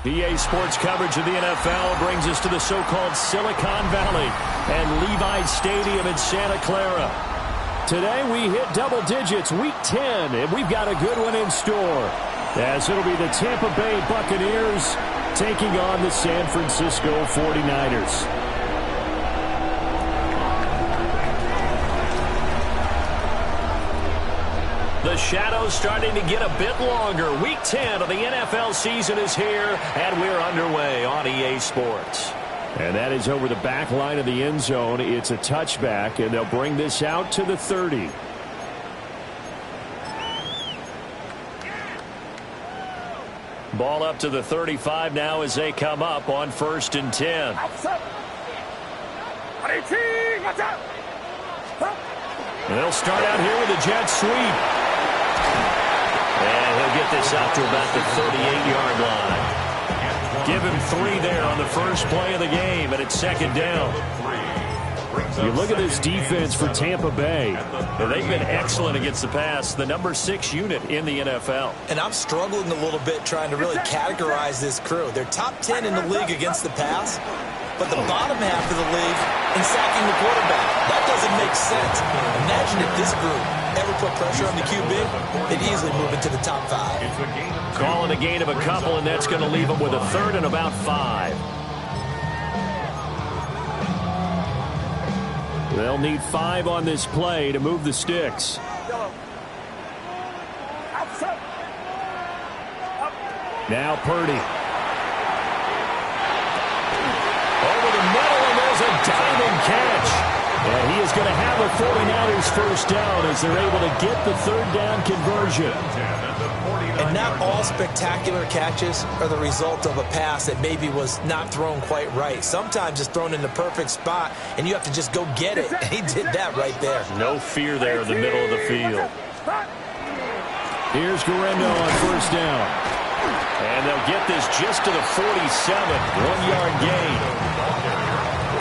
EA Sports coverage of the NFL brings us to the so-called Silicon Valley and Levi's Stadium in Santa Clara. Today we hit double digits, week 10, and we've got a good one in store, as it'll be the Tampa Bay Buccaneers taking on the San Francisco 49ers. The shadow's starting to get a bit longer. Week 10 of the NFL season is here, and we're underway on EA Sports. And that is over the back line of the end zone. It's a touchback, and they'll bring this out to the 30. Ball up to the 35 now as they come up on 1st and 10. They'll start out here with a jet sweep. And he'll get this out to about the 38-yard line. Give him 3 there on the first play of the game, and it's 2nd down. You look at this defense for Tampa Bay. They've been excellent against the pass, the number 6 unit in the NFL. And I'm struggling a little bit trying to really categorize this crew. They're top 10 in the league against the pass, but the bottom half of the league in sacking the quarterback. That doesn't make sense. Imagine if this group ever put pressure on the QB, they'd easily move into the top 5. Calling a gain of a couple, and that's going to leave them with a 3rd and about 5. They'll need 5 on this play to move the sticks. Now Purdy. Over the middle, and there's a diving catch. And he is going to have a 49ers first down as they're able to get the 3rd down conversion. And not all spectacular catches are the result of a pass that maybe was not thrown quite right. Sometimes it's thrown in the perfect spot, and you have to just go get it. And he did that right there. No fear there in the middle of the field. Here's Guerrero on 1st down. And they'll get this just to the 47. 1-yard gain.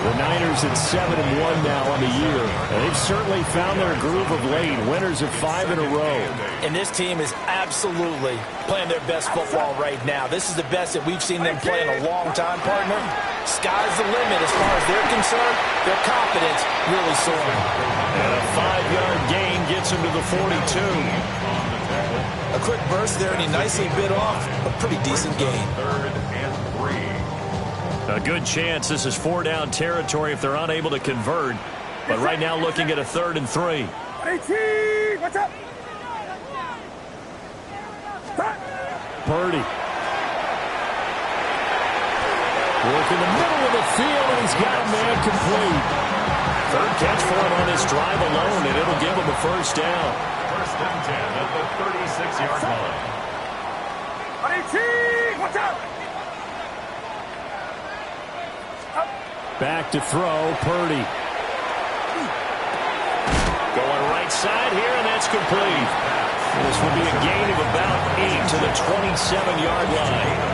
The Niners at 7-1 now on the year. And they've certainly found their groove of late. Winners of 5 in a row. And this team is absolutely playing their best football right now. This is the best that we've seen them play in a long time, partner. Sky's the limit as far as they're concerned. Their confidence really soaring. And a 5-yard gain gets them to the 42. A quick burst there, and he nicely bit off a pretty decent gain. A good chance this is 4-down territory if they're unable to convert. But right now looking at a 3rd and 3. Purdy. Work in the middle of the field, and he's got a man complete. 3rd catch for him on this drive alone, and it'll give him a first down. 1st and 10 at the 36-yard line. Back to throw, Purdy. Going right side here, and that's complete. This will be a gain of about 8 to the 27-yard line.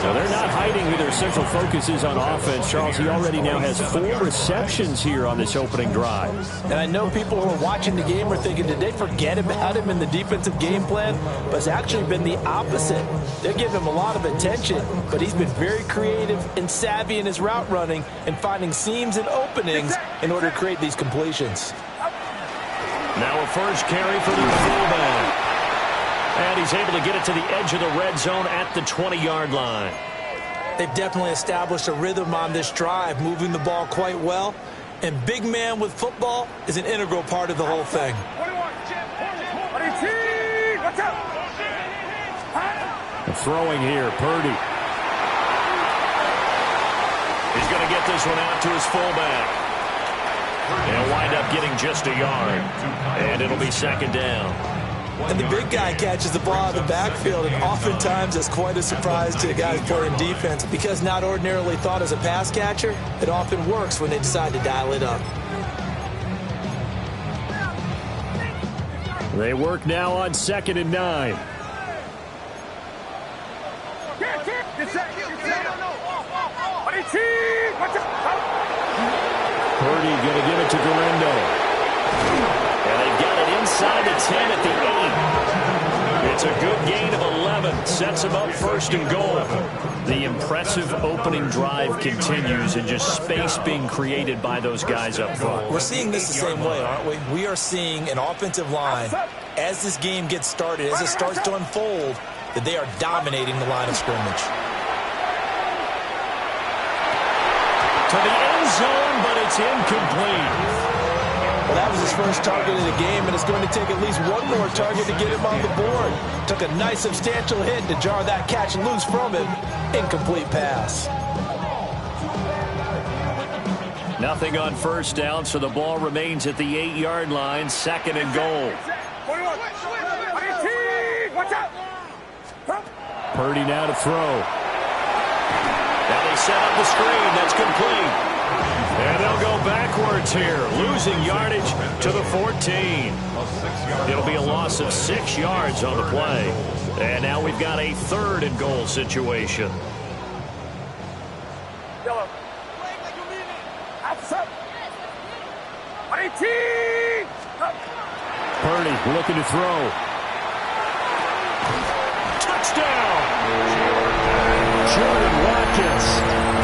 So they're not hiding who their central focus is on offense. Charles, he already now has 4 receptions here on this opening drive. And I know people who are watching the game are thinking, did they forget about him in the defensive game plan? But it's actually been the opposite. They're giving him a lot of attention, but he's been very creative and savvy in his route running and finding seams and openings in order to create these completions. Now a first carry for the fullback. And he's able to get it to the edge of the red zone at the 20-yard line. They've definitely established a rhythm on this drive, moving the ball quite well. And big man with football is an integral part of the whole thing. Throwing here, Purdy. He's going to get this one out to his fullback. He'll wind up getting just a yard. And it'll be 2nd down. And the big guy catches the ball out of the backfield, and oftentimes it's quite a surprise to the guys playing defense. Because not ordinarily thought as a pass catcher, it often works when they decide to dial it up. They work now on 2nd and 9. Purdy going to give it to Guerrero. And they've got it inside the 10 at the 8. It's a good gain of 11. sets him up first and goal. The impressive opening drive continues, and just space being created by those guys up front. We're seeing this the same way, aren't we? We are seeing an offensive line, as this game gets started, as it starts to unfold, that they are dominating the line of scrimmage. To the end zone, but it's incomplete. Well, that was his first target of the game, and it's going to take at least one more target to get him on the board. Took a nice substantial hit to jar that catch loose from him. Incomplete pass. Nothing on first down, so the ball remains at the 8-yard line, second and goal. Purdy now to throw. Now they set up the screen. That's complete. And they'll go backwards here, losing yardage to the 14. It'll be a loss of 6 yards on the play. And now we've got a third and goal situation. Purdy looking to throw. Touchdown! Jordan Watkins,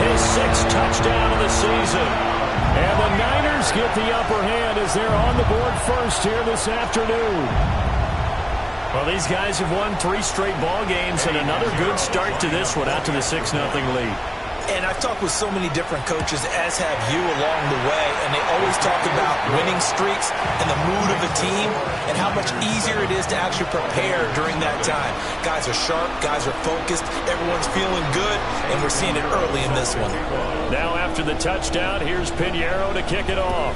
his 6th touchdown of the season. And the Niners get the upper hand as they're on the board first here this afternoon. Well, these guys have won 3 straight ball games, and another good start to this one, out to the 6-0 lead. And I've talked with so many different coaches, as have you, along the way, and they always talk about winning streaks and the mood of a team and how much easier it is to actually prepare during that time. Guys are sharp, guys are focused, everyone's feeling good, and we're seeing it early in this one. Now after the touchdown, here's Pinheiro to kick it off.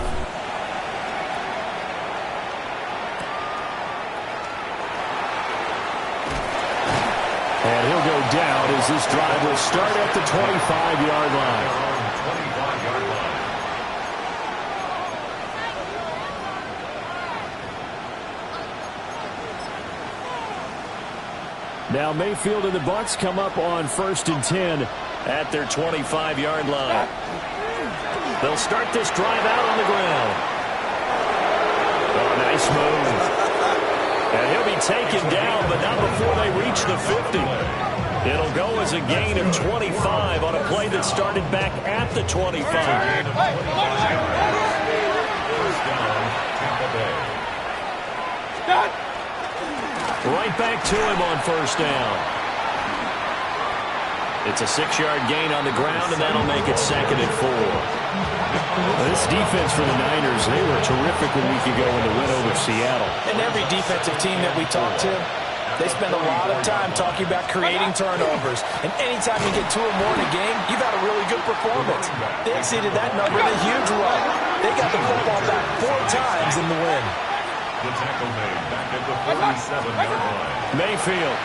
And he'll go down as this drive will start at the 25-yard line. Now Mayfield and the Bucs come up on 1st and 10 at their 25-yard line. They'll start this drive out on the ground. Oh, nice move. And he'll be taken down, but not before they reach the 50. It'll go as a gain of 25 on a play that started back at the 25. Right back to him on first down. It's a 6-yard gain on the ground, and that'll make it 2nd and 4. This defense for the Niners, they were terrific a week ago in the win over Seattle. And every defensive team that we talk to, they spend a lot of time talking about creating turnovers. And anytime you get 2 or more in a game, you've had a really good performance. They exceeded that number in a huge run. They got the football back 4 times in the win. The tackle made back at the 47-yard line. Mayfield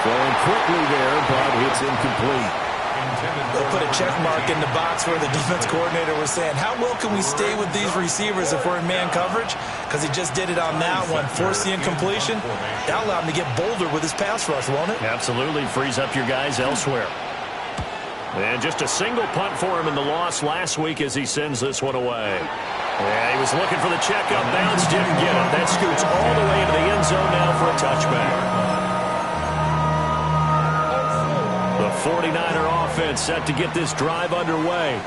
throwing quickly there, but it's incomplete. They'll put a check mark in the box where the defense coordinator was saying, how well can we stay with these receivers if we're in man coverage? Because he just did it on that one, forced the incompletion. That allowed him to get bolder with his pass rush, won't it? Absolutely, frees up your guys elsewhere. And just a single punt for him in the loss last week as he sends this one away. Yeah, he was looking for the checkup bounce, didn't get it. That scoots all the way into the end zone now for a touchback. The 49er offense set to get this drive underway.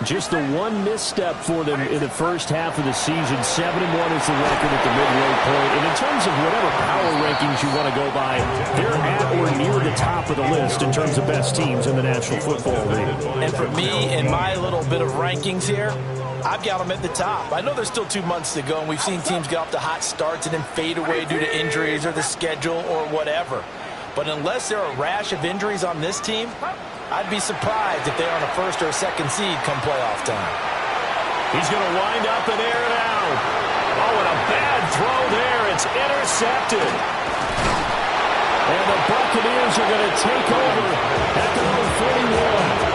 Just the one misstep for them in the first half of the season. 7-1 is the record at the midway point. And in terms of whatever power rankings you want to go by, they're at or near the top of the list in terms of best teams in the National Football League. And for me, in my little bit of rankings here, I've got them at the top. I know there's still 2 months to go, and we've seen teams get off to hot starts and then fade away due to injuries or the schedule or whatever. But unless there are a rash of injuries on this team, I'd be surprised if they're on a 1st or a 2nd seed come playoff time. He's going to wind up and air it out. Oh, and a bad throw there. It's intercepted. And the Buccaneers are going to take over at the own 41.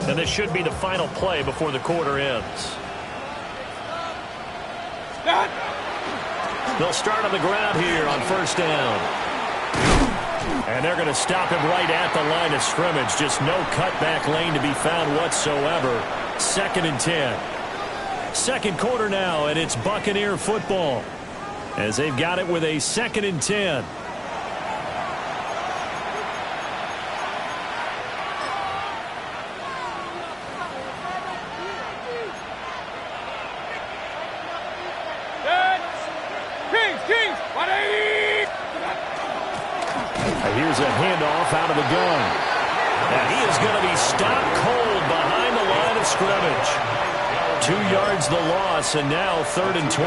And this should be the final play before the quarter ends. They'll start on the ground here on first down. And they're going to stop him right at the line of scrimmage. Just no cutback lane to be found whatsoever. 2nd and 10. Second quarter now, and it's Buccaneer football as they've got it with a 2nd and 10. Here's a handoff out of the gun. And he is going to be stopped cold behind the line of scrimmage. 2 yards the loss, and now 3rd and 12.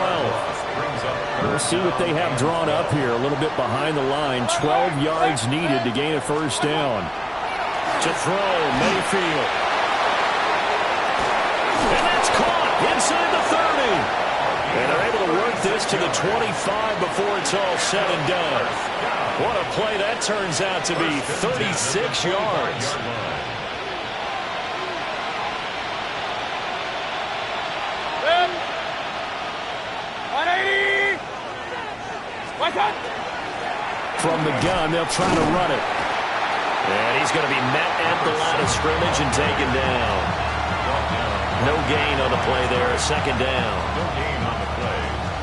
We'll see what they have drawn up here. A little bit behind the line. 12 yards needed to gain a first down. To throw, Mayfield. And that's caught inside the 30. And they're able to work this to the 25 before it's all said and done. What a play that turns out to be. 36 yards. From the gun, they'll try to run it. And he's going to be met at the line of scrimmage and taken down. No gain on the play there. 2nd down. No gain on the play.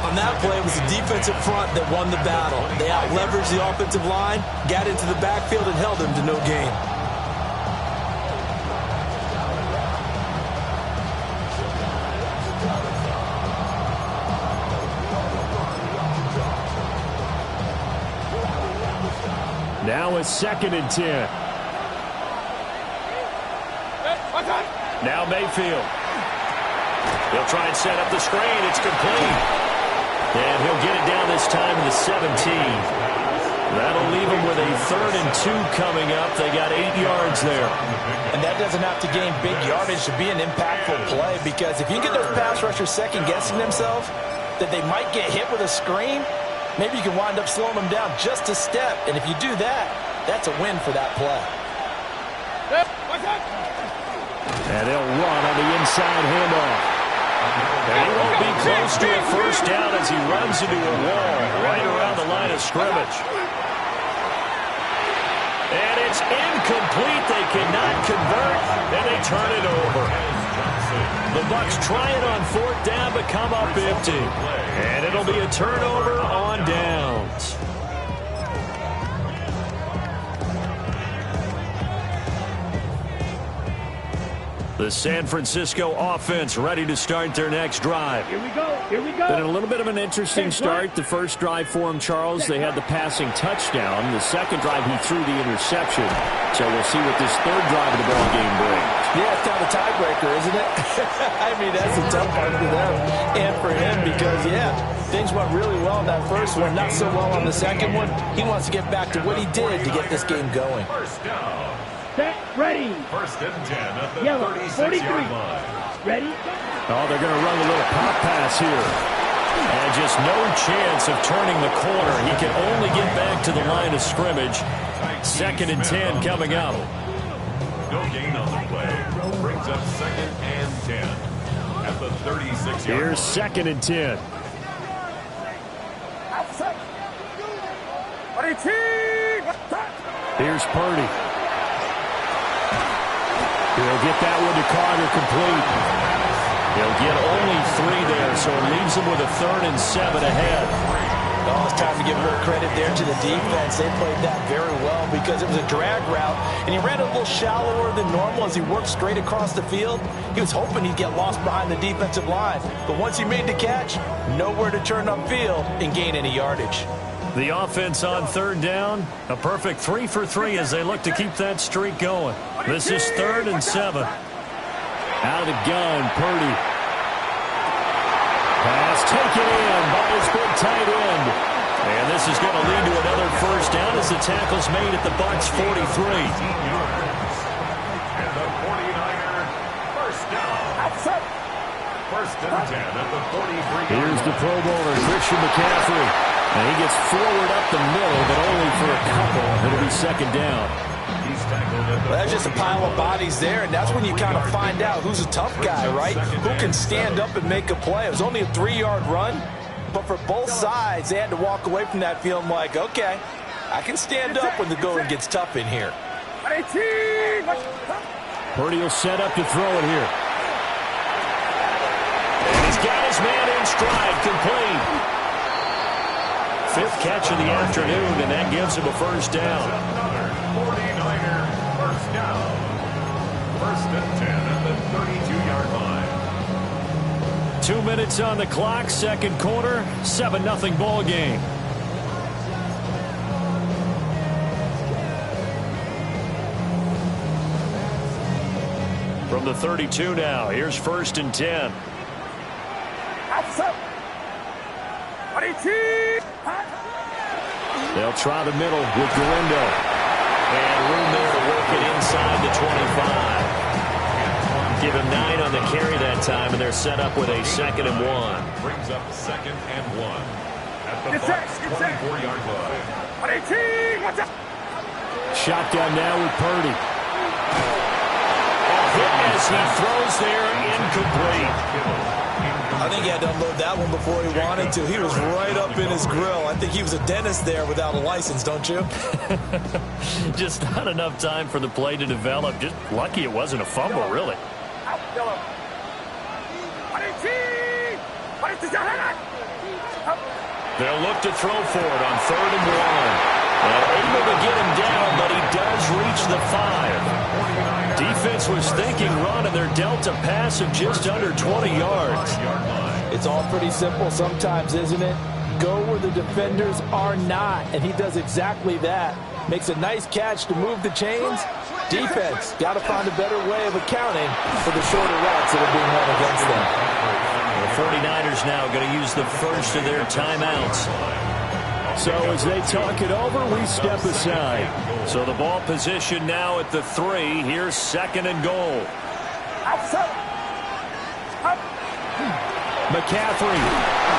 On that play, it was the defensive front that won the battle. They out-leveraged the offensive line, got into the backfield, and held them to no gain. Now it's 2nd and 10. Now Mayfield. He'll try and set up the screen. It's complete. And he'll get it down this time to the 17. That'll leave him with a 3rd and 2 coming up. They got 8 yards there. And that doesn't have to gain big yardage to be an impactful play, because if you get those pass rushers second-guessing themselves that they might get hit with a screen, maybe you can wind up slowing them down just a step. And if you do that, that's a win for that play. And they'll run on the inside handoff. And he won't be close to a first down as he runs into a wall right around the line of scrimmage. And it's incomplete. They cannot convert, and they turn it over. The Bucs try it on 4th down, but come up empty. And it'll be a turnover on downs. The San Francisco offense ready to start their next drive. Here we go. Here we go. Been a little bit of an interesting start. The first drive for him, Charles, they had the passing touchdown. The second drive, he threw the interception. So we'll see what this third drive of the ball game brings. Yeah, it's kind of a tiebreaker, isn't it? I mean, that's a tough part for them and for him because, yeah, things went really well in that first one, not so well on the second one. He wants to get back to what he did to get this game going. First down. Set, ready. 1st and 10 at the Yellow, 36-yard 43. line. Ready. Oh, they're going to run a little pop pass here. And just no chance of turning the corner. He can only get back to the line of scrimmage. 2nd and 10 coming up. No gain on the play. Brings up 2nd and 10 at the 36-yard line. Here's 2nd and 10. Here's Purdy. He'll get that one to Carter complete. He'll get only 3 there, so it leaves him with a 3rd and 7 ahead. Oh, it's time to give a little credit there to the defense. They played that very well because it was a drag route, and he ran a little shallower than normal as he worked straight across the field. He was hoping he'd get lost behind the defensive line, but once he made the catch, nowhere to turn upfield and gain any yardage. The offense on 3rd down, a perfect 3 for 3 as they look to keep that streak going. This is 3rd and 7. Out of the gun, Purdy. Pass taken in by his big tight end. And this is going to lead to another first down as the tackle's made at the Bucs 43. And the 49er first down. 1st and 10 at the 43. Here's the Pro Bowler, Christian McCaffrey. And he gets forward up the middle, but only for a couple. It'll be 2nd down. He's tackled at the Well, that's just a pile of bodies there, and that's when you kind of find out who's a tough guy, right? Who can stand up and make a play. It was only a 3-yard run, but for both sides, they had to walk away from that feeling like, okay, I can stand up when the going gets tough in here. Purdy will set up to throw it here. And he's got his man in stride, complete. Fifth catch of the afternoon, and that gives him a first down. 49er first down. First and 10 at the 32-yard line. 2 minutes on the clock, second quarter, 7-0 ball game. From the 32 now, here's first and 10. They'll try the middle with Galindo. And room there to work it inside the 25. Give him 9 on the carry that time, and they're set up with a 2nd and 1. Brings up 2nd and 1 at the Bucs 24-yard line. Shotgun now with Purdy. Hit as he throws there, incomplete. I think he had to unload that one before he wanted to. He was right up in his grill. I think he was a dentist there without a license, don't you? Just not enough time for the play to develop. Just lucky it wasn't a fumble, really. They'll look to throw for it on 3rd and 1. And able to get him down, but he does reach the 5. Defense was thinking run, and they're dealt a pass of just under 20 yards. It's all pretty simple sometimes, isn't it? Go where the defenders are not, and he does exactly that. Makes a nice catch to move the chains. Defense got to find a better way of accounting for the shorter routes that are being run against them. The 49ers now going to use the first of their timeouts. So as they talk it over, we step aside. So the ball position now at the 3. Here's 2nd and goal. McCaffrey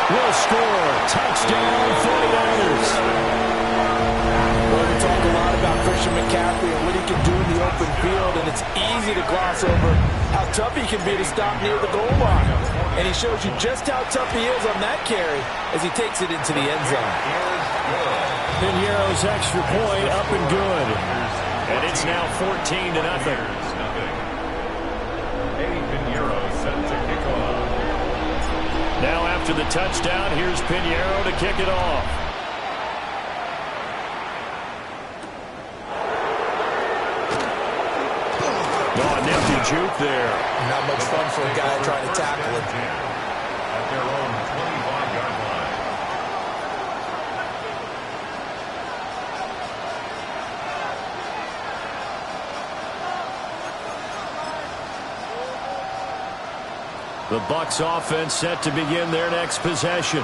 will score. Touchdown, 49ers. Well, we talk a lot about Christian McCaffrey and what he can do in the open field, and it's easy to gloss over how tough he can be to stop near the goal line. And he shows you just how tough he is on that carry as he takes it into the end zone. Piñeiro's extra point up and good. And it's now 14-0. Eddie Piñeiro set to kick off. Now after the touchdown, here's Piñeiro to kick it off. Oh, nifty juke there. Not much fun for a guy trying to tackle it. At their own 25-yard line. The Bucs offense set to begin their next possession.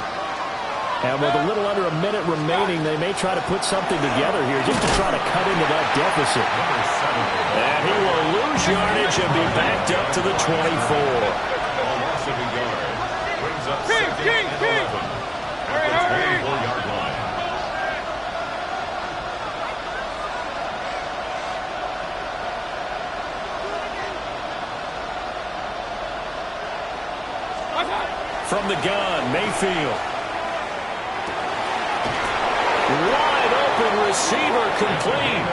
And with a little under a minute remaining, they may try to put something together here just to try to cut into that deficit. And he will lose yardage and be backed up to the 24. Loss of a yard. Brings up 2nd and 11 at the 24-yard line. From the gun, Mayfield. Wide open receiver, complete.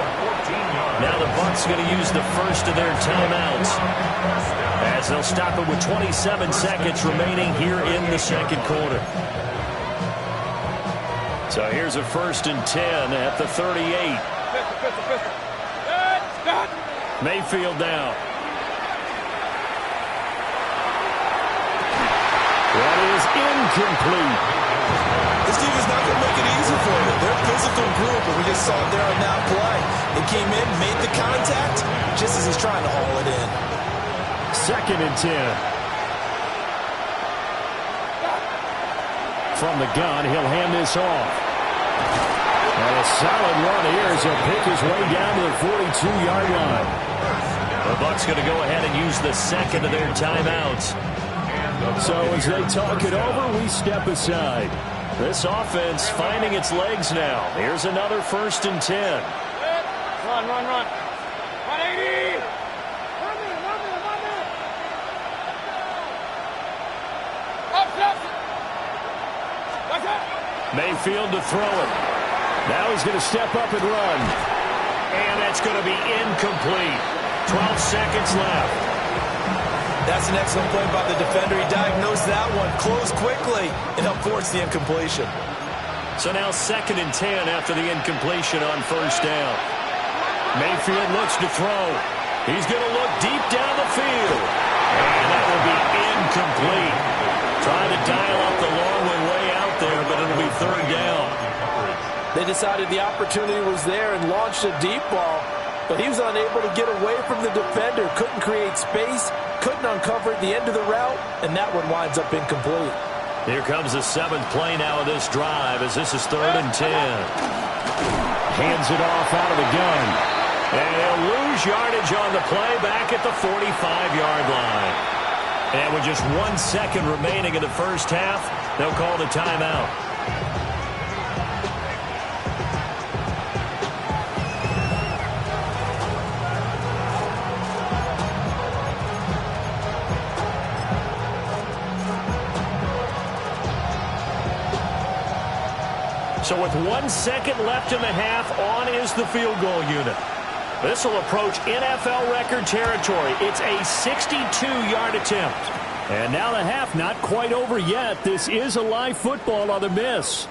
Now the Bucs going to use the first of their timeouts as they'll stop it with 27 seconds remaining here in the second quarter. So here's a 1st and 10 at the 38. Mayfield now. That is incomplete. This team is not going to make it easy for you. They're a physical group, and we just saw it there on that play. They came in, made the contact, just as he's trying to haul it in. 2nd and 10. From the gun, he'll hand this off. And a solid run here as he'll pick his way down to the 42-yard line. The Bucs going to go ahead and use the second of their timeouts. So as they talk it over, we step aside. This offense finding its legs now. Here's another 1st and 10. Run. 180. Up. Mayfield to throw it. Now he's going to step up and run. And that's going to be incomplete. 12 seconds left. That's an excellent play by the defender. He diagnosed that one, closed quickly, and helped force the incompletion. So now 2nd and 10 after the incompletion on first down. Mayfield looks to throw. He's going to look deep down the field. And that will be incomplete. Trying to dial up the long way out there, but it'll be 3rd down. They decided the opportunity was there and launched a deep ball, but he was unable to get away from the defender. Couldn't create space, couldn't uncover at the end of the route, and that one winds up incomplete. Here comes the 7th play now of this drive as this is 3rd and 10. Hands it off out of the gun. And he'll lose yardage on the play back at the 45-yard line. And with just 1 second remaining in the first half, they'll call the timeout. So with 1 second left in the half, on is the field goal unit. This will approach NFL record territory. It's a 62-yard attempt. And now the half not quite over yet. This is a live football on the miss.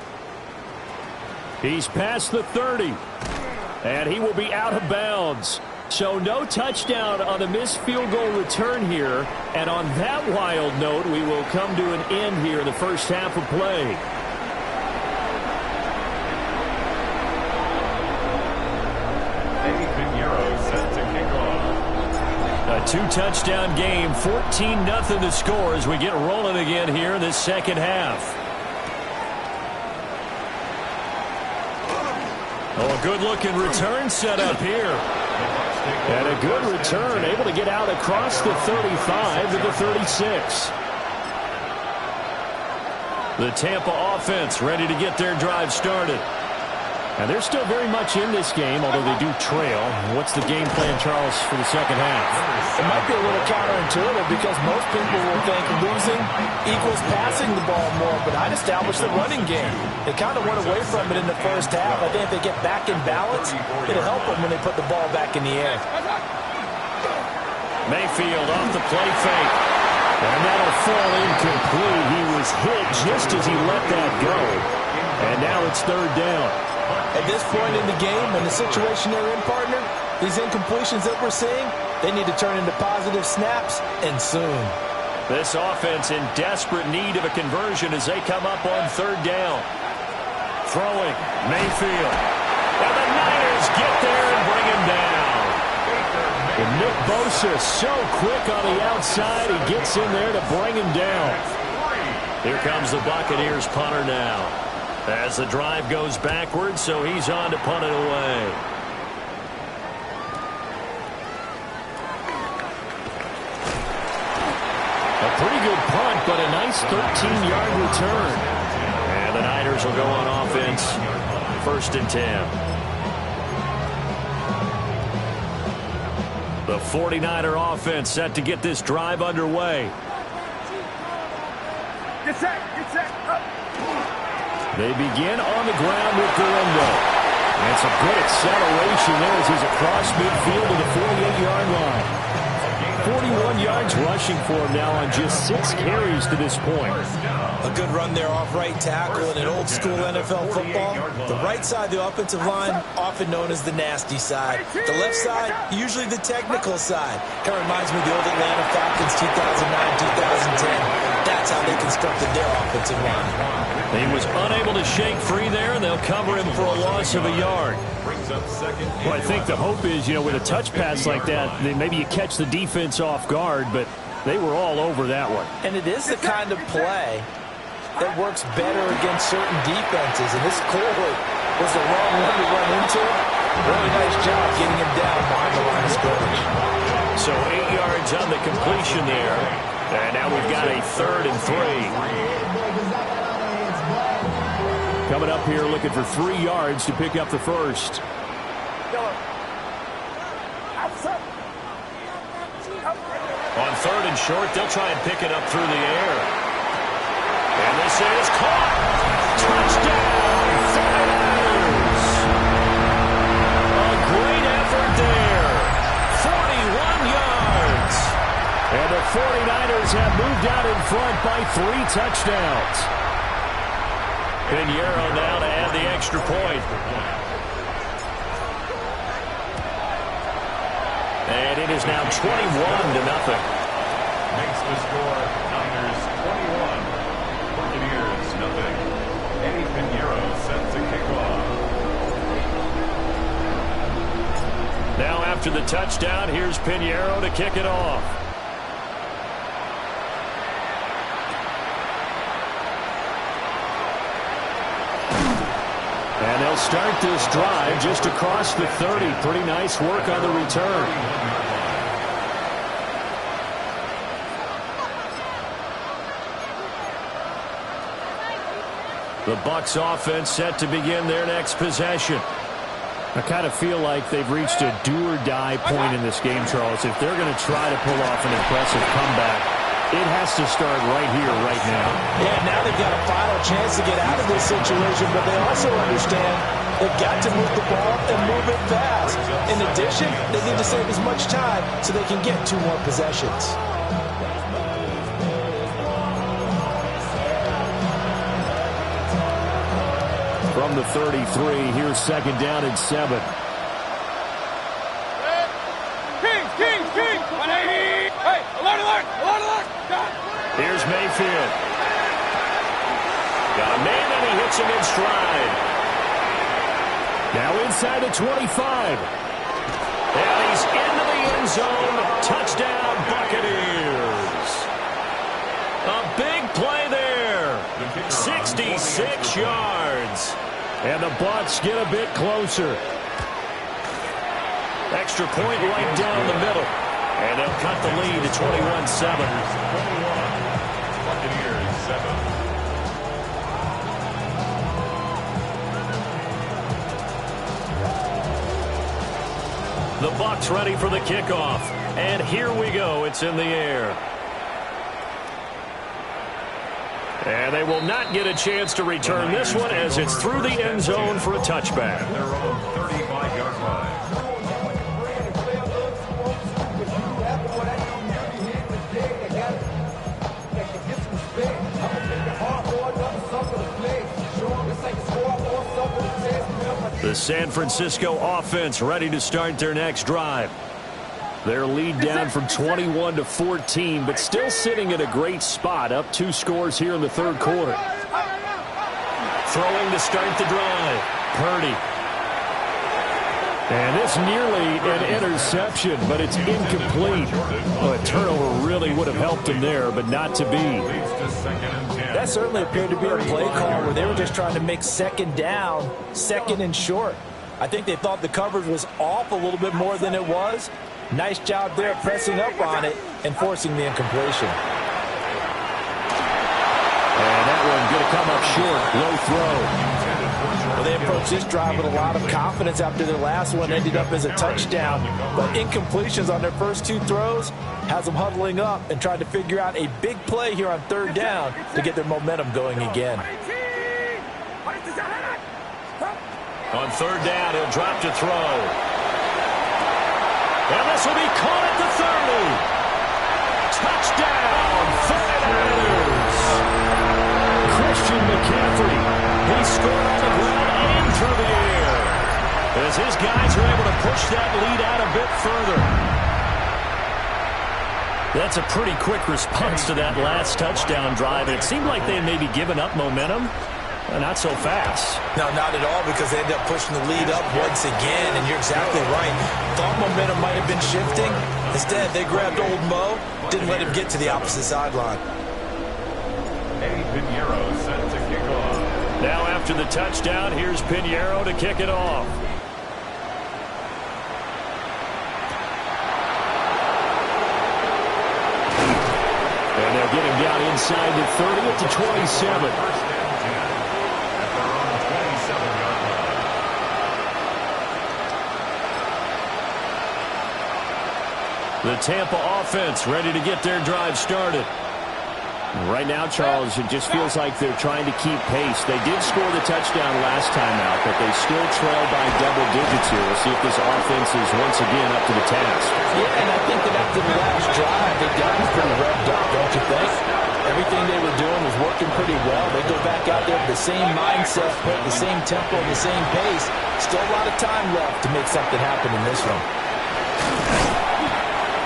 He's past the 30. And he will be out of bounds. So no touchdown on the missed field goal return here. And on that wild note, we will come to an end here in the first half of play. A 2-touchdown game, 14-0 the score as we get rolling again here in this second half. Oh, a good-looking return set up here. And a good return, able to get out across the 35 to the 36. The Tampa offense ready to get their drive started. And they're still very much in this game, although they do trail. What's the game plan, Charles, for the second half? It might be a little counterintuitive because most people will think losing equals passing the ball more, but I'd establish the running game. They kind of went away from it in the first half. I think if they get back in balance, it'll help them when they put the ball back in the air. Mayfield off the play fake. And that'll fall incomplete. He was hit just as he let that go. And now it's 3rd down. At this point in the game and the situation they're in, partner, these incompletions that we're seeing, they need to turn into positive snaps, and soon. This offense in desperate need of a conversion as they come up on 3rd down. Throwing, Mayfield. And the Niners get there and bring him down. And Nick Bosa so quick on the outside, he gets in there to bring him down. Here comes the Buccaneers punter now. As the drive goes backwards, so he's on to punt it away. A pretty good punt, but a nice 13-yard return. And the Niners will go on offense. 1st and 10. The 49er offense set to get this drive underway. Get set, up. They begin on the ground with Galindo. And some good acceleration there as he's across midfield to the 48-yard line. 41 yards rushing for him now on just 6 carries to this point. A good run there off right tackle in an old-school NFL football. The right side of the offensive line, often known as the nasty side. The left side, usually the technical side. Kind of reminds me of the old Atlanta Falcons 2009-2010. That's how they constructed their offensive line. He was unable to shake free there, and they'll cover him for a loss of a yard. Well, I think the hope is, with a touch pass like that, then maybe you catch the defense off guard, but they were all over that one. And it is the kind of play that works better against certain defenses, and this clearly was the wrong one to run into. Really nice job getting him down behind the line of scrimmage. So 8 yards on the completion there, and now we've got a 3rd and 3. Coming up here looking for 3 yards to pick up the first. On 3rd and short, they'll try and pick it up through the air. And this is caught. Touchdown, 49ers. 49ers have moved out in front by 3 touchdowns. Pinheiro now to add the extra point. And it is now 21-0. Makes the score Niners 21, Buccaneers nothing. Eddie Pinheiro sets a kickoff. Now after the touchdown, here's Pinheiro to kick it off. And they'll start this drive just across the 30. Pretty nice work on the return. The Bucs offense set to begin their next possession. I kind of feel like they've reached a do-or-die point in this game, Charles. If they're going to try to pull off an impressive comeback, it has to start right here, right now. Yeah, now they've got a final chance to get out of this situation, but they also understand they've got to move the ball and move it fast. In addition, they need to save as much time so they can get 2 more possessions. From the 33, here's 2nd down and 7. King! 180! Hey, alert! Here's Mayfield. Got a man and he hits him in stride. Now inside the 25. And he's into the end zone. Touchdown, Buccaneers. A big play there. 66 yards. And the Bucs get a bit closer. Extra point right down the middle. And they'll cut the lead to 21-7. Buccaneers 7. The Bucs ready for the kickoff. And here we go. It's in the air. And they will not get a chance to return this one as it's through the end zone for a touchback. Their own 35-yard line. The San Francisco offense ready to start their next drive. Their lead down from 21 to 14, but still sitting at a great spot, up 2 scores here in the 3rd quarter. Throwing to start the drive, Purdy. And it's nearly an interception, but it's incomplete. Well, a turnover really would have helped him there, but not to be. That certainly appeared to be a play call where they were just trying to make 2nd down, 2nd and short. I think they thought the coverage was off a little bit more than it was. Nice job there pressing up on it and forcing the incompletion. And that one going to come up short. Low throw. Well, they approached this drive with a lot of confidence after their last one ended up as a touchdown. But incompletions on their first 2 throws has them huddling up and trying to figure out a big play here on 3rd down to get their momentum going again. On 3rd down, he'll drop to throw. And this will be caught at the 30. Touchdown, 49ers. Christian McCaffrey. He scored on the ground and through the air. As his guys are able to push that lead out a bit further. That's a pretty quick response to that last touchdown drive. It seemed like they had maybe given up momentum. Not so fast. No, not at all, because they ended up pushing the lead up once again, and you're exactly right. Thought momentum might have been shifting. Instead, they grabbed old Mo, didn't let him get to the opposite sideline. Eddie Pinheiro set to kick off. Now after the touchdown, here's Pinheiro to kick it off. And they'll get him down inside the 30 at the 27. The Tampa offense ready to get their drive started. Right now, Charles, it just feels like they're trying to keep pace. They did score the touchdown last time out, but they still trail by double digits here. We'll see if this offense is once again up to the task. Yeah, and I think that after the last drive, they got pretty the same mindset, the same tempo, the same pace. Still a lot of time left to make something happen in this one.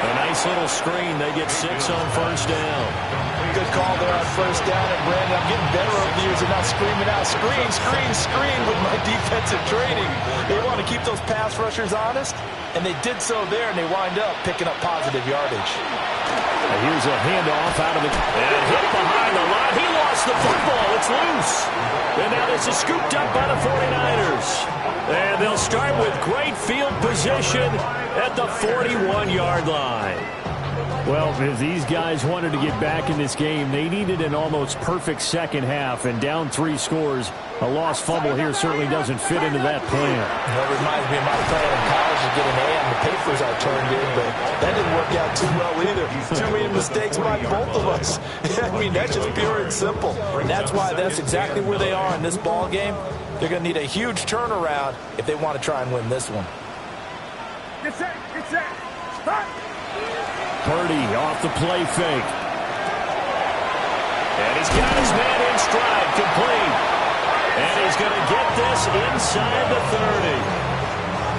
A nice little screen. They get 6 on first down. Good call there on first down. And Brandon, I'm getting better over the years and not screaming out, screen, screen, screen with my defensive training. They want to keep those pass rushers honest, and they did so there, and they wind up picking up positive yardage. And here's a handoff out of it. And hit behind the line. He lost the football. It's loose. And now this is scooped up by the 49ers. And they'll start with great field position at the 41-yard line. Well, if these guys wanted to get back in this game, they needed an almost perfect second half, and down 3 scores. A lost fumble here certainly doesn't fit into that plan. That reminds me of my plan in college to get an A on the papers I turned in, but that didn't work out too well either. Too many mistakes by both of us. I mean, that's just pure and simple. And that's why that's exactly where they are in this ball game. They're going to need a huge turnaround if they want to try and win this one. Get set, start. Purdy off the play fake. And he's got his man in stride, complete. And he's going to get this inside the 30.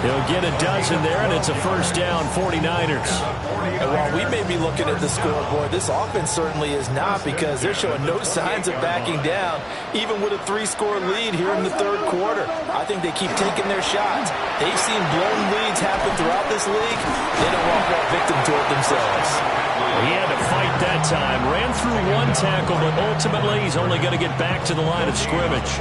He'll get a dozen there, and it's a first down, 49ers. And while we may be looking at the scoreboard, this offense certainly is not, because they're showing no signs of backing down, even with a 3-score lead here in the third quarter. I think they keep taking their shots. They've seen blown leads happen throughout this league. They don't want that victim to it themselves. He had to fight that time. Ran through 1 tackle, but ultimately he's only going to get back to the line of scrimmage.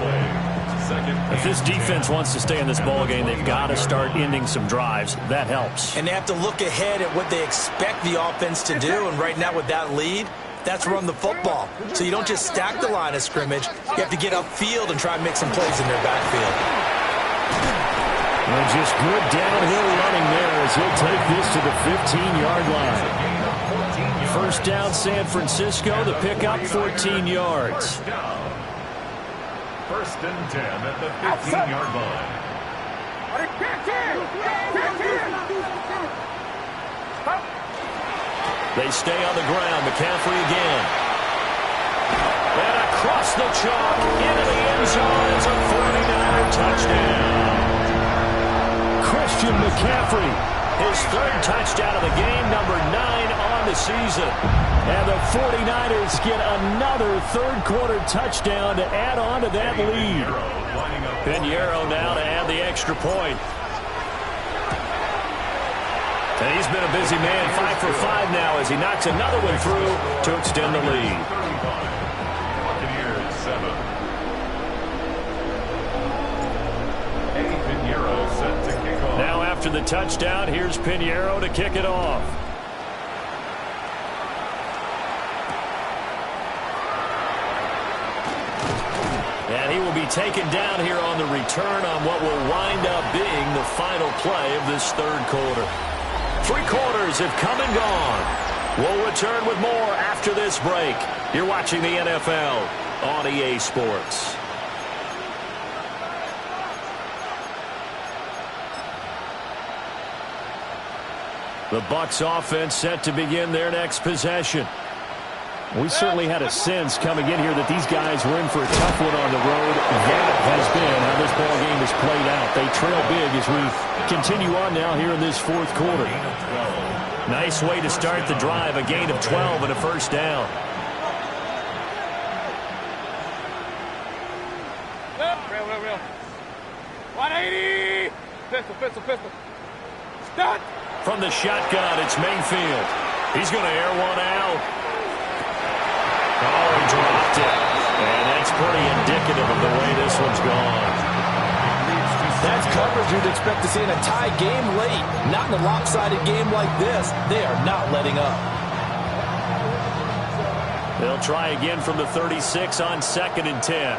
If this defense wants to stay in this ballgame, they've got to start ending some drives. That helps. And they have to look ahead at what they expect the offense to do. And right now with that lead, that's run the football. So you don't just stack the line of scrimmage. You have to get upfield and try and make some plays in their backfield. And just good downhill running there as he'll take this to the 15-yard line. First down, San Francisco. The pickup, 14 yards. First and 10 at the 15-yard line. They stay on the ground. McCaffrey again. And across the chalk into the end zone. It's a 49er touchdown. Christian McCaffrey, his 3rd touchdown of the game, number 9 on the season. And the 49ers get another third-quarter touchdown to add on to that lead. Pinheiro now to add the extra point. And he's been a busy man, 5 for 5 now as he knocks another one through to extend the lead. Buccaneers 7. Eddie Pinheiro set to kick off. Now after the touchdown, here's Pinheiro to kick it off. And he will be taken down here on the return on what will wind up being the final play of this third quarter. 3 quarters have come and gone. We'll return with more after this break. You're watching the NFL on EA Sports. The Bucs offense set to begin their next possession. We certainly had a sense coming in here that these guys were in for a tough one on the road. That has been how this ball game has played out. They trail big as we continue on now here in this fourth quarter. Nice way to start the drive, a gain of 12 and a first down. Real. 180. Pistol. Start. From the shotgun, it's Mayfield. He's going to air one out. Oh, he dropped it. And that's pretty indicative of the way this one's gone. That's coverage you'd expect to see in a tie game late. Not in a lopsided game like this. They are not letting up. They'll try again from the 36 on 2nd and 10.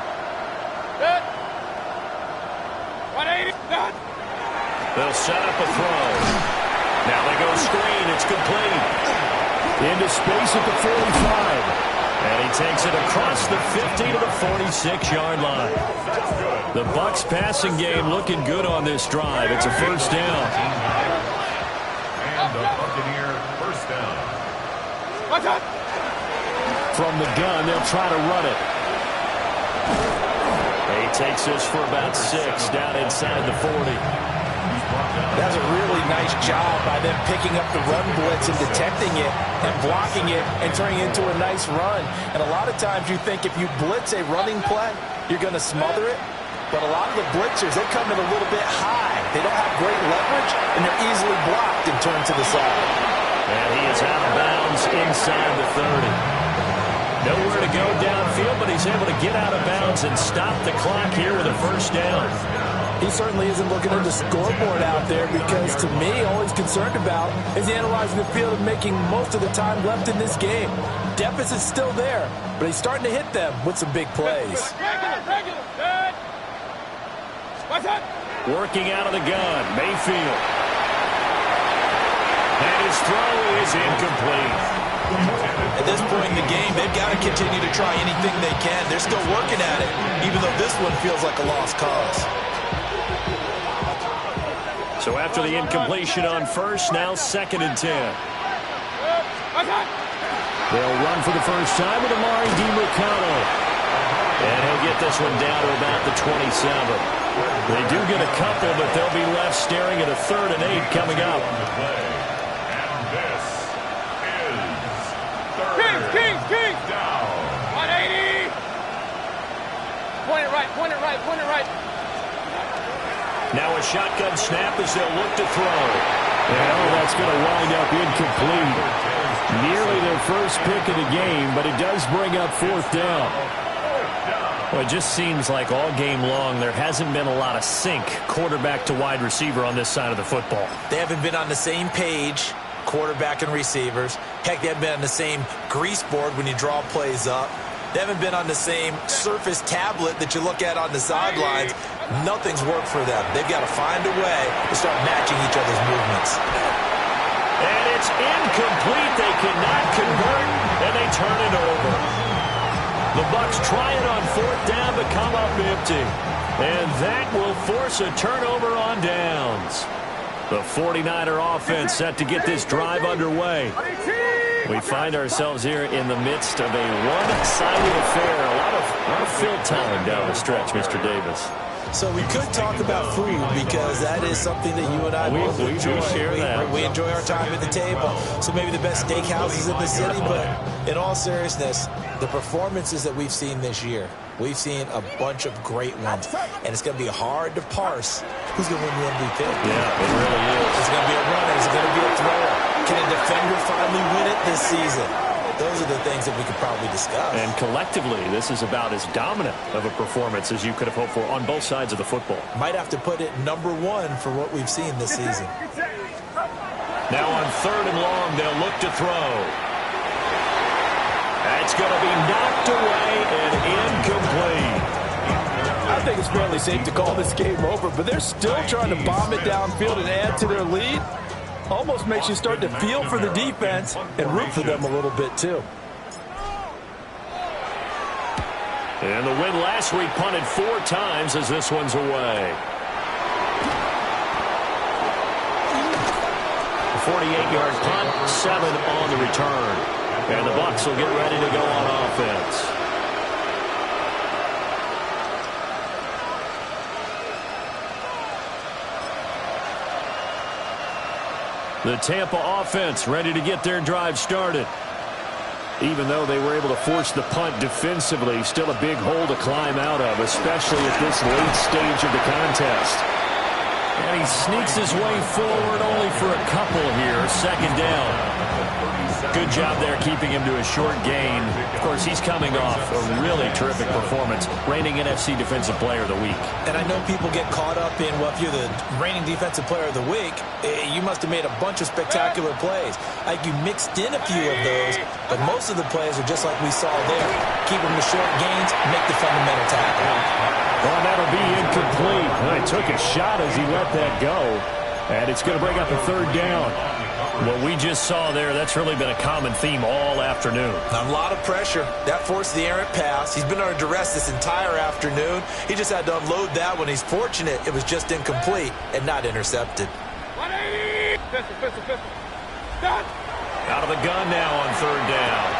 180. Start. They'll set up a throw. Now they go screen. It's complete. Into space at the 45. And he takes it across the 50 to the 46-yard line. The Bucs passing game looking good on this drive. It's a first down. And the Buccaneer first down. Watch out. From the gun, they'll try to run it. takes us for about 6 down inside the 40. That's a really nice job by them picking up the run blitz and detecting it and blocking it and turning it into a nice run. And a lot of times you think if you blitz a running play, you're going to smother it. But a lot of the blitzers, they come in a little bit high. They don't have great leverage, and they're easily blocked and turned to the side. And he is out of bounds inside the 30. Nowhere to go downfield, but he's able to get out of bounds and stop the clock here with a first down. He certainly isn't looking at the scoreboard out there because, to me, all he's concerned about is analyzing the field and making most of the time left in this game. Deficit's still there, but he's starting to hit them with some big plays. Regular. Good. What's up? Working out of the gun, Mayfield. And his throw is incomplete. At this point in the game, they've got to continue to try anything they can. They're still working at it, even though this one feels like a lost cause. So after the incompletion on first, now 2nd and 10. They'll run for the first time with Amari DiMercado. And he'll get this one down to about the 27. They do get a couple, but they'll be left staring at a 3rd and 8 coming up. And this is Kings. down. 180. Point it right. Now a shotgun snap as they'll look to throw. And that's going to wind up incomplete. Nearly their first pick of the game, but it does bring up 4th down. Well, it just seems like all game long there hasn't been a lot of sync quarterback to wide receiver on this side of the football. They haven't been on the same page, quarterback and receivers. Heck, they haven't been on the same grease board when you draw plays up. They haven't been on the same surface tablet that you look at on the sidelines. Nothing's worked for them. They've got to find a way to start matching each other's movements. And it's incomplete. They cannot convert, and they turn it over. The Bucs try it on 4th down, but come up empty. And that will force a turnover on downs. The 49er offense set to get this drive underway. We find ourselves here in the midst of a one-sided affair. A lot of fill time down the stretch, Mr. Davis. So we could talk about food because that is something that you and I both enjoy. We enjoy our time at the table. So maybe the best steakhouses in the city, but in all seriousness, the performances that we've seen this year, we've seen a bunch of great ones. And it's going to be hard to parse who's going to win the MVP. Yeah, it really is. Is it going to be a runner? Is it going to be a thrower? Can a defender finally win it this season? Those are the things that we could probably discuss. And collectively, this is about as dominant of a performance as you could have hoped for on both sides of the football. Might have to put it #1 for what we've seen this season. Now on 3rd and long, they'll look to throw. That's going to be knocked away and incomplete. I think it's fairly safe to call this game over, but they're still trying to bomb it downfield and add to their lead. Almost makes you start to feel for the defense and root for them a little bit, too. And the win last week punted 4 times as this one's away. 48-yard punt, 7 on the return. And the Bucs will get ready to go on offense. The Tampa offense ready to get their drive started. Even though they were able to force the punt defensively, still a big hole to climb out of, especially at this late stage of the contest. And he sneaks his way forward only for a couple here. 2nd down. Good job there keeping him to a short gain. Of course, he's coming off a really terrific performance, reigning NFC Defensive Player of the Week. And I know people get caught up in, well, if you're the reigning Defensive Player of the Week, you must have made a bunch of spectacular plays. Like you mixed in a few of those, but most of the plays are just like we saw there. Keep them to short gains, make the fundamental tackle. Well, that'll be incomplete. Well, he took a shot as he let that go. And it's going to bring up a 3rd down. What we just saw there, that's really been a common theme all afternoon. A lot of pressure. That forced the errant pass. He's been under duress this entire afternoon. He just had to unload that one. He's fortunate it was just incomplete and not intercepted. 180. Pistol. Stop. Out of the gun now on 3rd down.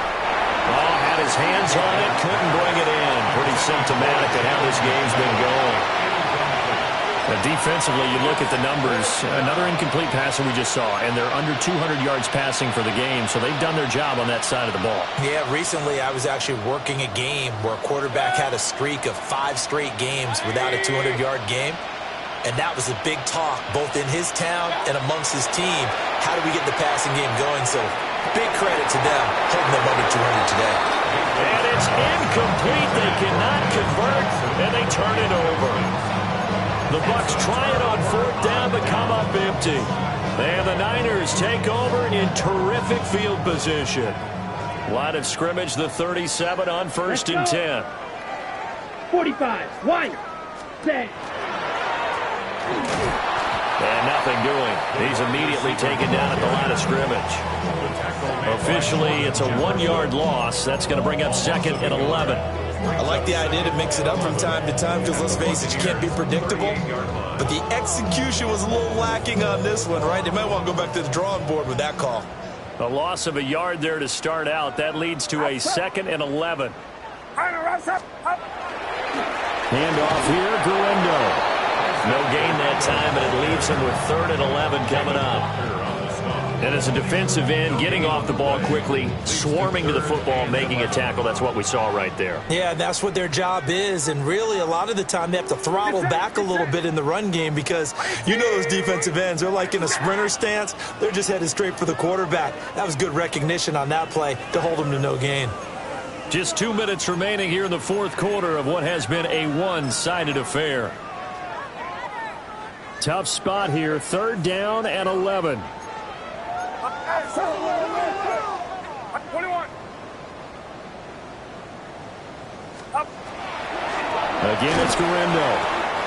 Oh, had his hands on it, couldn't bring it in. Pretty pretty symptomatic of how this game's been going. Defensively, you look at the numbers. Another incomplete passer we just saw, and they're under 200 yards passing for the game, so they've done their job on that side of the ball. Yeah, recently I was actually working a game where a quarterback had a streak of 5 straight games without a 200-yard game, and that was a big talk both in his town and amongst his team. How do we get the passing game going? So big credit to them holding them under 200 today. And it's incomplete. They cannot convert, and they turn it over. The Bucs try it on 4th down but come up empty. And the Niners take over in terrific field position. Line of scrimmage, the 37 on 1st and 10. 45, wire, 10. And nothing doing. He's immediately taken down at the line of scrimmage. Officially, it's a 1-yard loss. That's going to bring up 2nd and 11. I like the idea to mix it up from time to time because, let's face it, you can't be predictable. But the execution was a little lacking on this one, right? They might want to go back to the drawing board with that call. A loss of a yard there to start out. That leads to a 2nd and 11. Handoff here, Guendo. No gain that time, and it leaves him with 3rd and 11 coming up. And as a defensive end, getting off the ball quickly, swarming to the football, making a tackle, that's what we saw right there. Yeah, that's what their job is, and really a lot of the time they have to throttle back a little bit in the run game because you know those defensive ends, they're like in a sprinter stance. They're just headed straight for the quarterback. That was good recognition on that play to hold them to no gain. Just 2 minutes remaining here in the 4th quarter of what has been a one-sided affair. Tough spot here, 3rd down and 11. 21. Again, it's Guendo.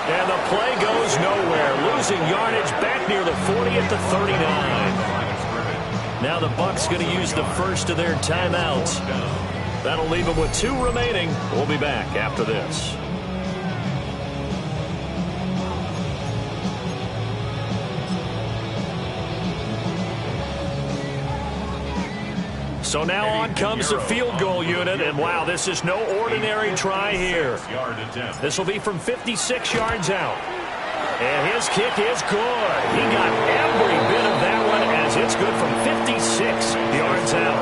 And the play goes nowhere. Losing yardage back near the 40 at the 39. Now the Bucs going to use the first of their timeouts. That'll leave them with 2 remaining. We'll be back after this. So now on comes the field goal unit, and wow, this is no ordinary try here. This will be from 56 yards out. And his kick is good. He got every bit of that one as it's good from 56 yards out.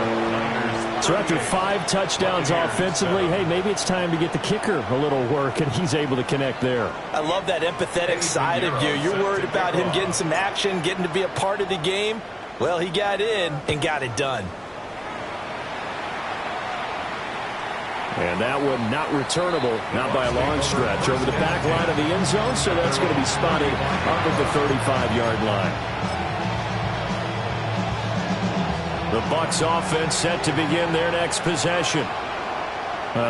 So after 5 touchdowns offensively, hey, maybe it's time to get the kicker a little work, and he's able to connect there. I love that empathetic side of you. You're worried about him getting some action, getting to be a part of the game. Well, he got in and got it done. And that one not returnable, not by a long stretch, over the back line of the end zone, so that's going to be spotted up at the 35-yard line. The Bucs offense set to begin their next possession.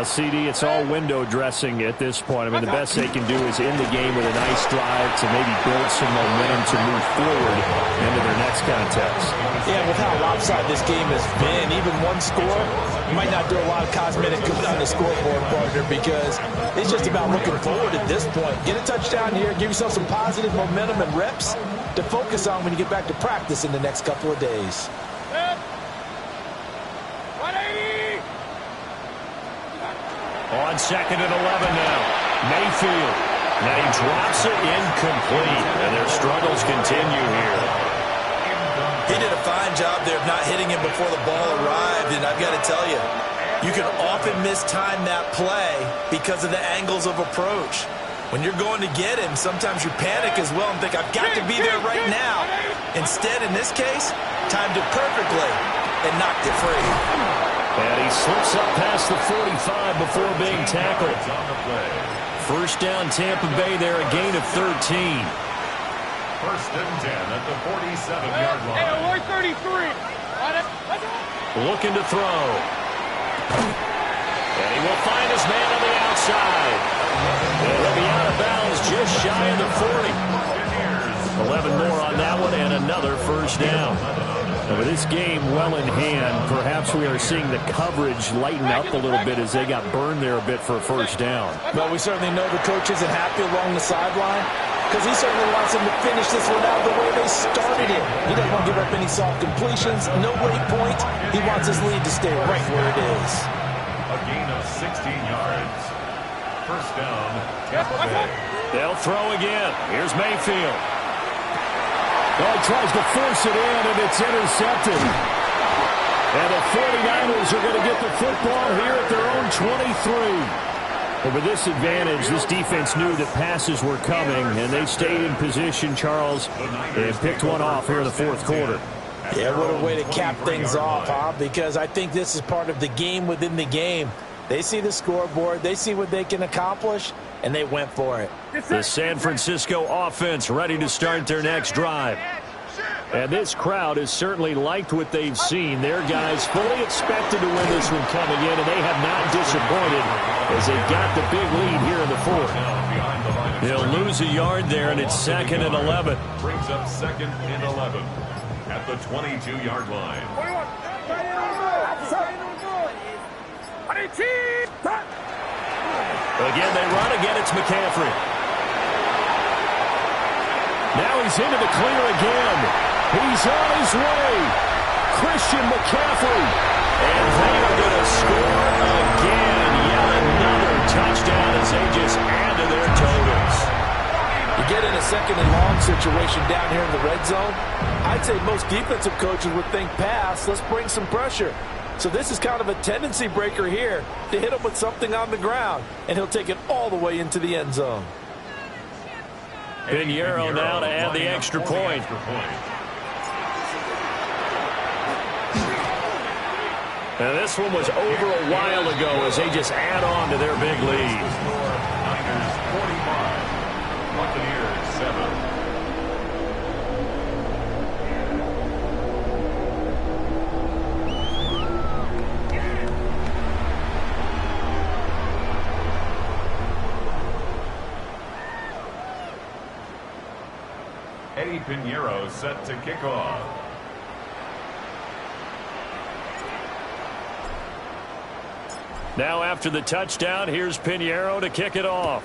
CD, it's all window dressing at this point. I mean, the best they can do is end the game with a nice drive to maybe build some momentum to move forward into their next contest. Yeah, with how lopsided this game has been, even one score, you might not do a lot of cosmetic good on the scoreboard, partner, because it's just about looking forward at this point. Get a touchdown here, give yourself some positive momentum and reps to focus on when you get back to practice in the next couple of days. 180. On 2nd and 11 now. Mayfield. Now he drops it incomplete, and their struggles continue here. He did a fine job there of not hitting him before the ball arrived, and I've got to tell you, you can often mistime that play because of the angles of approach. When you're going to get him, sometimes you panic as well and think, I've got to be there right now. Instead, in this case, timed it perfectly and knocked it free. And he slips up past the 45 before being tackled. First down, Tampa Bay there, a gain of 13. 1st and 10 at the 47-yard line. Hey, 33. Looking to throw. And he will find his man on the outside. And he'll be out of bounds just shy of the 40. 11 more on that one and another first down. And with this game well in hand, perhaps we are seeing the coverage lighten up a little bit as they got burned there a bit for a first down. Well, we certainly know the coach isn't happy along the sideline because he certainly wants them to finish this one out the way they started it. He doesn't want to give up any soft completions, no late point. He wants his lead to stay right where it is. A gain of 16 yards. First down, Tampa Bay. They'll throw again. Here's Mayfield. Oh, he tries to force it in, and it's intercepted. And the 49ers are going to get the football here at their own 23. And with this advantage, this defense knew that passes were coming, and they stayed in position, Charles, and picked one off here in the fourth quarter. Yeah, what a way to cap things off, huh? Because I think this is part of the game within the game. They see the scoreboard, they see what they can accomplish, and they went for it. The San Francisco offense ready to start their next drive. And this crowd has certainly liked what they've seen. Their guys fully expected to win this one coming in, and they have not disappointed as they got the big lead here in the fourth. They'll lose a yard there, and it's 2nd and 11. Brings up 2nd and 11 at the 22-yard line. Again, they run. Again, it's McCaffrey. Now he's into the clear again. He's on his way. Christian McCaffrey. And they are going to score again. Yet another touchdown as they just add to their totals. You get in a 2nd and long situation down here in the red zone, I'd say most defensive coaches would think pass, let's bring some pressure. So this is kind of a tendency breaker here to hit him with something on the ground, and he'll take it all the way into the end zone. Pinheiro now to add the extra point. Now this one was over a while ago as they just add on to their big lead. Niners 45, Buccaneers 7. Eddie Pinheiro set to kick off. Now after the touchdown, here's Pinheiro to kick it off.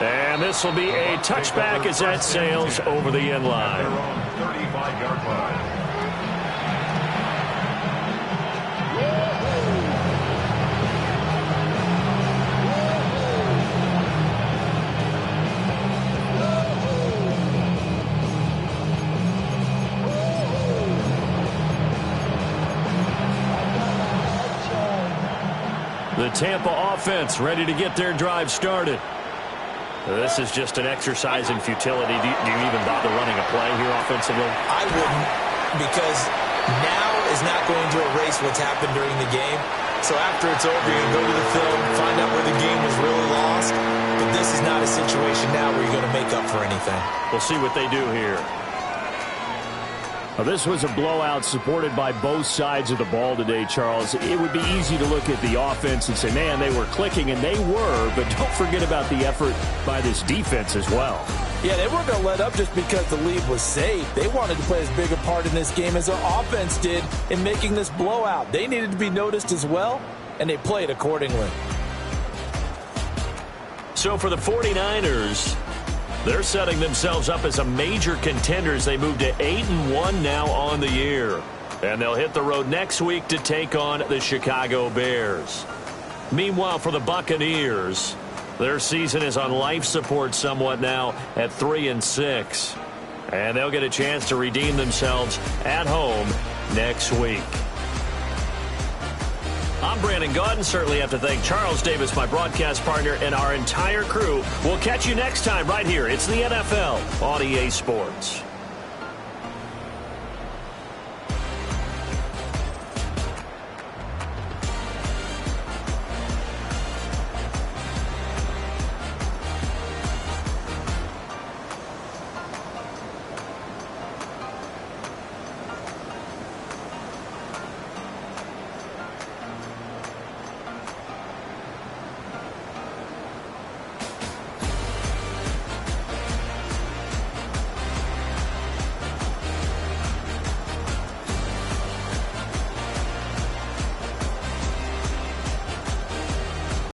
And this will be a touchback as that sails over the end line. 35-yard line. The Tampa offense ready to get their drive started. This is just an exercise in futility. Do you even bother running a play here offensively? I wouldn't, because now is not going to erase what's happened during the game. So after it's over, you're going to go to the film, find out where the game was really lost. But this is not a situation now where you're going to make up for anything. We'll see what they do here. Now, this was a blowout supported by both sides of the ball today, Charles. It would be easy to look at the offense and say, man, they were clicking, and they were, but don't forget about the effort by this defense as well. Yeah, they weren't going to let up just because the lead was safe. They wanted to play as big a part in this game as their offense did in making this blowout. They needed to be noticed as well, and they played accordingly. So for the 49ers, they're setting themselves up as a major contender as they move to 8-1 now on the year. And they'll hit the road next week to take on the Chicago Bears. Meanwhile, for the Buccaneers, their season is on life support somewhat now at 3-6. And they'll get a chance to redeem themselves at home next week. I'm Brandon Gaudin. Certainly have to thank Charles Davis, my broadcast partner, and our entire crew. We'll catch you next time right here. It's the NFL on EA Sports.